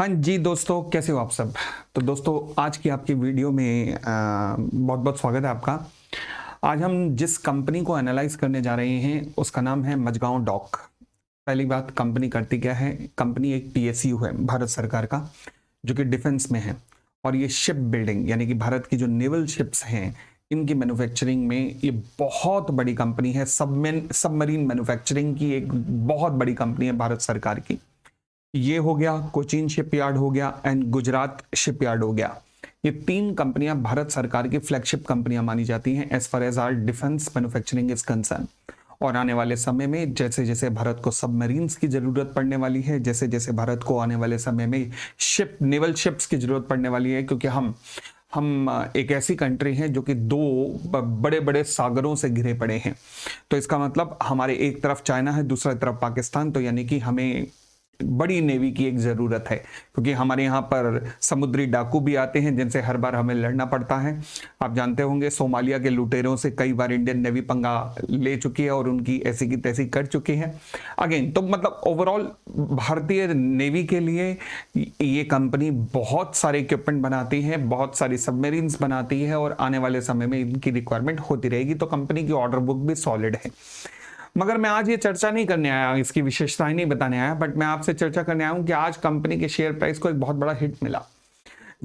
हाँ जी दोस्तों, कैसे हो आप सब। तो दोस्तों, आज की आपकी वीडियो में बहुत बहुत स्वागत है आपका। आज हम जिस कंपनी को एनालाइज करने जा रहे हैं उसका नाम है मझगांव डॉक। पहली बात, कंपनी करती क्या है। कंपनी एक पीएसयू है भारत सरकार का, जो कि डिफेंस में है। और ये शिप बिल्डिंग यानी कि भारत की जो नेवल शिप्स हैं इनकी मैन्युफैक्चरिंग में ये बहुत बड़ी कंपनी है। सबमरीन मैन्युफैक्चरिंग की एक बहुत बड़ी कंपनी है भारत सरकार की। ये हो गया, कोचीन शिपयार्ड हो गया एंड गुजरात शिपयार्ड हो गया। ये तीन कंपनियां भारत सरकार की फ्लैगशिप कंपनियां मानी जाती हैं as far as our defence manufacturing is concern. और आने वाले समय में जैसे जैसे भारत को सबमरीन्स की जरूरत पड़ने वाली है, जैसे जैसे भारत को आने वाले समय में नेवल शिप्स की जरूरत पड़ने वाली है, क्योंकि हम एक ऐसी कंट्री है जो कि दो बड़े बड़े सागरों से घिरे पड़े हैं। तो इसका मतलब हमारे एक तरफ चाइना है, दूसरा तरफ पाकिस्तान। तो यानी कि हमें बड़ी नेवी की एक जरूरत है, क्योंकि हमारे यहाँ पर समुद्री डाकू भी आते हैं जिनसे हर बार हमें लड़ना पड़ता है। आप जानते होंगे सोमालिया के लुटेरों से कई बार इंडियन नेवी पंगा ले चुकी है और उनकी ऐसी की तैसी कर चुकी है। अगेन तो मतलब ओवरऑल भारतीय नेवी के लिए ये कंपनी बहुत सारे इक्विपमेंट बनाती है, बहुत सारी सबमरीन्स बनाती है और आने वाले समय में इनकी रिक्वायरमेंट होती रहेगी। तो कंपनी की ऑर्डर बुक भी सॉलिड है। मगर मैं आज ये चर्चा नहीं करने आया, इसकी विशेषताएं नहीं बताने आया, बट मैं आपसे चर्चा करने आया हूं कि आज कंपनी के शेयर प्राइस को एक बहुत बड़ा हिट मिला।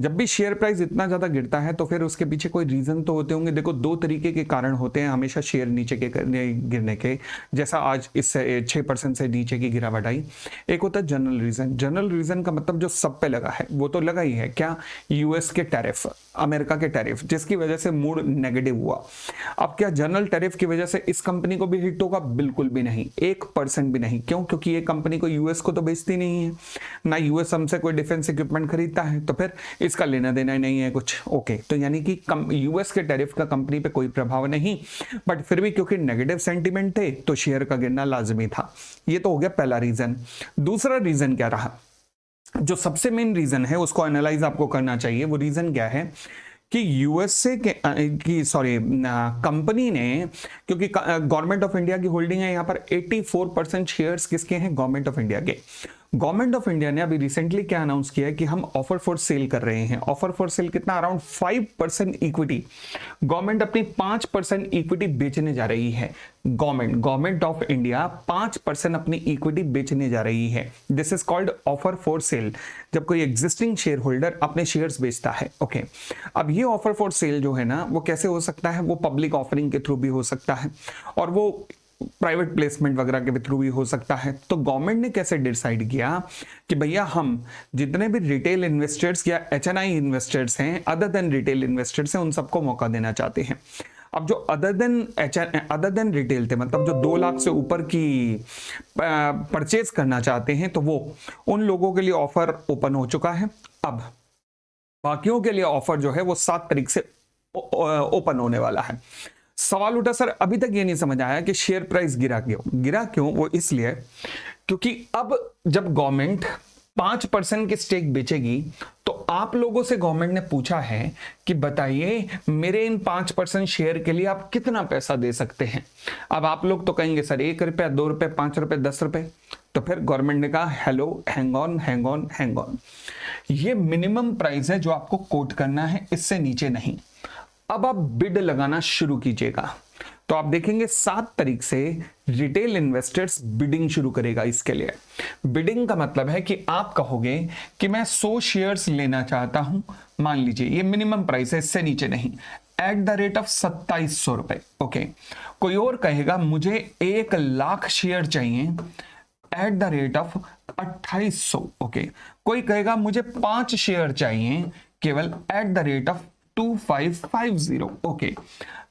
जब भी शेयर प्राइस इतना ज्यादा गिरता है तो फिर उसके पीछे कोई रीजन तो होते होंगे। देखो, दो तरीके के कारण होते हैं हमेशा शेयर नीचे के गिरने के। जैसा आज इससे 6% से नीचे की गिरावट आई। एक होता है जनरल रीजन। जनरल रीजन का मतलब जो सब पे लगा है वो तो लगा ही है। क्या? यूएस के टैरिफ, अमेरिका के टैरिफ, जिसकी वजह से मूड नेगेटिव हुआ। अब क्या जनरल टैरिफ की वजह से इस कंपनी को भी हिट होगा? बिल्कुल भी नहीं, 1% भी नहीं। क्यों? क्योंकि ये कंपनी को यूएस को तो बेचती नहीं है, ना यूएस हमसे कोई डिफेंस इक्विपमेंट खरीदता है, तो फिर इसका लेना देना ही नहीं है कुछ। ओके, तो यानी कि यूएस के टैरिफ का कंपनी पे कोई प्रभाव नहीं, बट फिर भी क्योंकि नेगेटिव सेंटीमेंट थे तो शेयर का गिरना लाजमी था। ये तो हो गया पहला रीजन। दूसरा रीजन क्या रहा? जो सबसे मेन रीजन है उसको एनालाइज आपको करना चाहिए। वो रीजन क्या है कि यूएसए की कंपनी ने, क्योंकि गवर्नमेंट ऑफ इंडिया की होल्डिंग है यहाँ पर, 84% शेयर्स किसके हैं? गवर्नमेंट ऑफ इंडिया के। गवर्नमेंट ऑफ इंडिया ने अभी रिसेंटली क्या अनाउंस किया है कि हम ऑफर फॉर सेल कर रहे हैं। ऑफर फॉर सेल कितना? Around 5% equity. गवर्नमेंट अपनी 5% इक्विटी बेचने जा रही है। गवर्नमेंट ऑफ इंडिया 5% अपनी इक्विटी बेचने जा रही है। This is called offer for sale, जब कोई एग्जिस्टिंग शेयर होल्डर अपने शेयर्स बेचता है। ओके, अब ये ऑफर फॉर सेल जो है ना, वो कैसे हो सकता है? वो पब्लिक ऑफरिंग के थ्रू भी हो सकता है और वो प्राइवेट प्लेसमेंट वगैरह के थ्रू भी हो सकता है। तो गवर्नमेंट ने कैसे डिसाइड किया कि भैया हम जितने भी रिटेल इन्वेस्टर्स या एचएनआई इन्वेस्टर्स हैं, अदर देन रिटेल इन्वेस्टर्स हैं, उन सबको मौका देना चाहते हैं। अब जो अदर देन रिटेल थे, मतलब जो 2 लाख से ऊपर की परचेज करना चाहते हैं, तो वो उन लोगों के लिए ऑफर ओपन हो चुका है। अब बाकियों के लिए ऑफर जो है वो 7 तारीख से ओपन होने वाला है। सवाल उठा, सर अभी तक ये नहीं समझ आया कि शेयर प्राइस गिरा क्यों? वो इसलिए क्योंकि अब जब गवर्नमेंट 5% की स्टेक बेचेगी तो आप लोगों से गवर्नमेंट ने पूछा है कि बताइए मेरे इन 5% शेयर के लिए आप कितना पैसा दे सकते हैं। अब आप लोग तो कहेंगे सर 1 रुपया, 2 रुपए, 5 रुपए, 10 रुपए। तो फिर गवर्नमेंट ने कहा हेलो, हैंग ऑन, ये मिनिमम प्राइस है जो आपको कोट करना है, इससे नीचे नहीं। अब आप बिड लगाना शुरू कीजिएगा। तो आप देखेंगे 7 तारीख से रिटेल इन्वेस्टर्स बिडिंग शुरू करेगा इसके लिए। बिडिंग का मतलब है कि आप कहोगे कि मैं 100 शेयर्स लेना चाहता हूं, मान लीजिए ये मिनिमम प्राइस है, इससे नीचे नहीं, एट द रेट ऑफ 2700 रुपए। ओके, कोई और कहेगा मुझे 1 लाख शेयर चाहिए at the rate of 2800। Okay, कोई कहेगा मुझे 5 शेयर चाहिए केवल at the rate of 2550। Okay,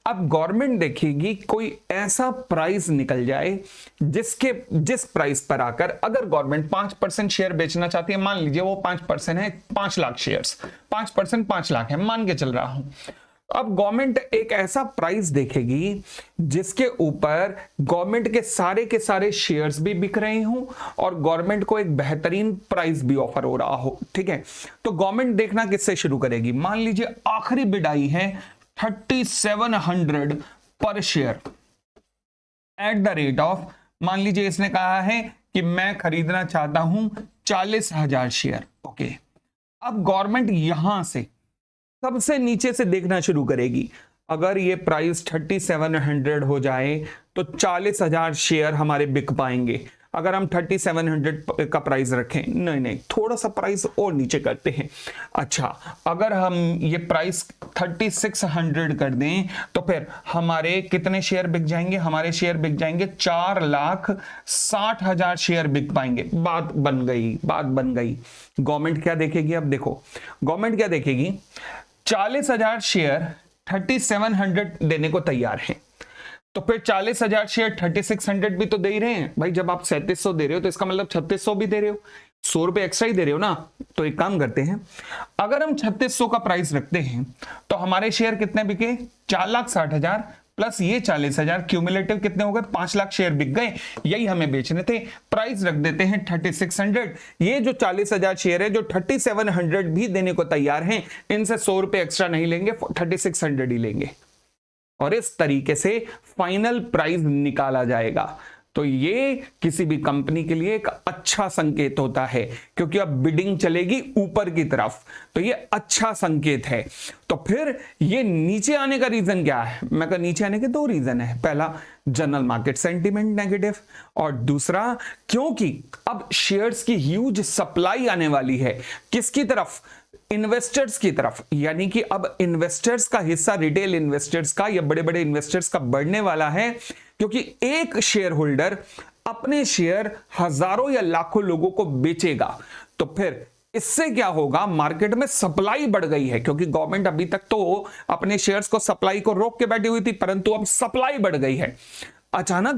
अब गवर्नमेंट देखेगी कोई ऐसा प्राइस निकल जाए जिस प्राइस पर आकर अगर गवर्नमेंट 5% शेयर बेचना चाहती है, मान लीजिए वो 5% है, 5 लाख शेयर्स, 5% 5 लाख है, मान के चल रहा हूं। अब गवर्नमेंट एक ऐसा प्राइस देखेगी जिसके ऊपर गवर्नमेंट के सारे शेयर्स भी बिक रहे हों और गवर्नमेंट को एक बेहतरीन प्राइस भी ऑफर हो रहा हो। ठीक है, तो गवर्नमेंट देखना किससे शुरू करेगी? मान लीजिए आखिरी बिड आई है 3700 पर share at the rate of, मान लीजिए इसने कहा है कि मैं खरीदना चाहता हूं 40,000 शेयर। ओके, अब गवर्नमेंट यहां से सबसे नीचे से देखना शुरू करेगी। अगर ये प्राइस 3700 हो जाए तो 40,000 शेयर हमारे बिक पाएंगे। अगर हम 3700 का प्राइस रखें, नहीं थोड़ा सा प्राइस और नीचे करते हैं। अच्छा, अगर हम ये प्राइस 3600 कर दें तो फिर हमारे कितने शेयर बिक जाएंगे? हमारे शेयर बिक जाएंगे 4,60,000 शेयर बिक पाएंगे। बात बन गई। गवर्नमेंट क्या देखेगी? अब देखो गवर्नमेंट क्या देखेगी, 40,000 शेयर 3700 देने को तैयार है, तो फिर 40,000 शेयर 3600 भी तो दे ही रहे हैं भाई। जब आप 3700 दे रहे हो तो इसका मतलब 3600 भी दे रहे हो, 100 रुपए एक्स्ट्रा ही दे रहे हो ना। तो एक काम करते हैं, अगर हम 3600 का प्राइस रखते हैं तो हमारे शेयर कितने बिके? 4,60,000 प्लस ये 40,000, क्यूमुलेटिव कितने हो गए? 5 लाख शेयर बिक गए। यही हमें बेचने थे, प्राइस रख देते हैं 3600। ये जो 40,000 शेयर है जो 3700 भी देने को तैयार हैं, इनसे 100 रुपए एक्स्ट्रा नहीं लेंगे, 3600 ही लेंगे और इस तरीके से फाइनल प्राइस निकाला जाएगा। तो ये किसी भी कंपनी के लिए एक अच्छा संकेत होता है, क्योंकि अब बिडिंग चलेगी ऊपर की तरफ, तो ये अच्छा संकेत है। तो फिर ये नीचे आने का रीजन क्या है? मैं कहा नीचे आने के 2 रीजन है। पहला, जनरल मार्केट सेंटीमेंट नेगेटिव, और दूसरा क्योंकि अब शेयर्स की ह्यूज सप्लाई आने वाली है। किसकी तरफ? इन्वेस्टर्स की तरफ। यानी कि अब इन्वेस्टर्स का हिस्सा, रिटेल इन्वेस्टर्स का या बड़े बड़े इन्वेस्टर्स का बढ़ने वाला है, क्योंकि एक शेयर होल्डर अपने शेयर हजारों या लाखों लोगों को बेचेगा। तो फिर इससे क्या होगा? मार्केट में सप्लाई बढ़ गई है, क्योंकि गवर्नमेंट अभी तक तो अपने शेयर्स को सप्लाई को रोक के बैठी हुई थी, परंतु अब सप्लाई बढ़ गई है। अचानक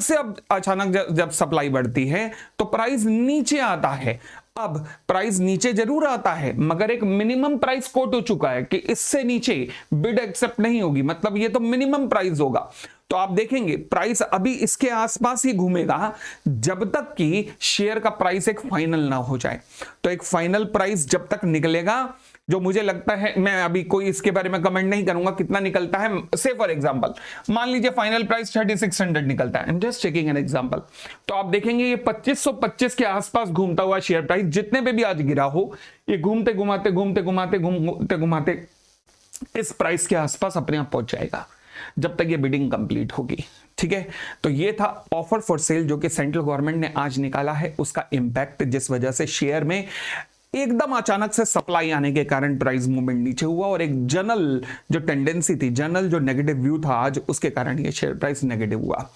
जब सप्लाई बढ़ती है तो प्राइस नीचे आता है। अब प्राइस नीचे जरूर आता है, मगर एक मिनिमम प्राइस कोट हो चुका है कि इससे नीचे बिड एक्सेप्ट नहीं होगी, मतलब ये तो मिनिमम प्राइस होगा। तो आप देखेंगे प्राइस अभी इसके आसपास ही घूमेगा जब तक कि शेयर का प्राइस एक फाइनल ना हो जाए। तो एक फाइनल प्राइस जब तक निकलेगा, जो मुझे लगता है, मैं अभी कोई इसके बारे में कमेंट नहीं करूंगा कितना निकलता है। से फॉर एग्जांपल मान लीजिए फाइनल प्राइस 3600 निकलता है, I am just taking an example. तो आप देखेंगे ये 2525 के आसपास घूमता हुआ शेयर प्राइस जितने पे भी आज गिरा हो, ये घूमते घुमाते इस प्राइस के आसपास अपने आप पहुंच जाएगा जब तक ये बिडिंग कंप्लीट होगी। ठीक है, तो ये था ऑफर फॉर सेल जो कि सेंट्रल गवर्नमेंट ने आज निकाला है, उसका इंपैक्ट, जिस वजह से शेयर में एकदम अचानक से सप्लाई आने के कारण प्राइस मूवमेंट नीचे हुआ, और एक जनरल जो टेंडेंसी थी, जनरल जो नेगेटिव व्यू था आज, उसके कारण ये शेयर प्राइस नेगेटिव हुआ।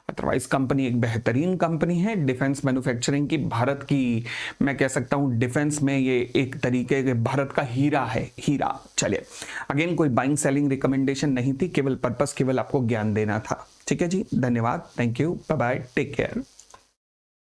अदरवाइज कंपनी एक बेहतरीन कंपनी है, डिफेंस मैन्युफैक्चरिंग की, भारत की, मैं कह सकता हूं डिफेंस में ये एक तरीके के भारत का हीरा है, हीरा। चलिए, अगेन कोई बाइंग सेलिंग रिकमेंडेशन नहीं थी, केवल पर्पस केवल आपको ज्ञान देना था। ठीक है जी, धन्यवाद, thank you, bye bye, take care.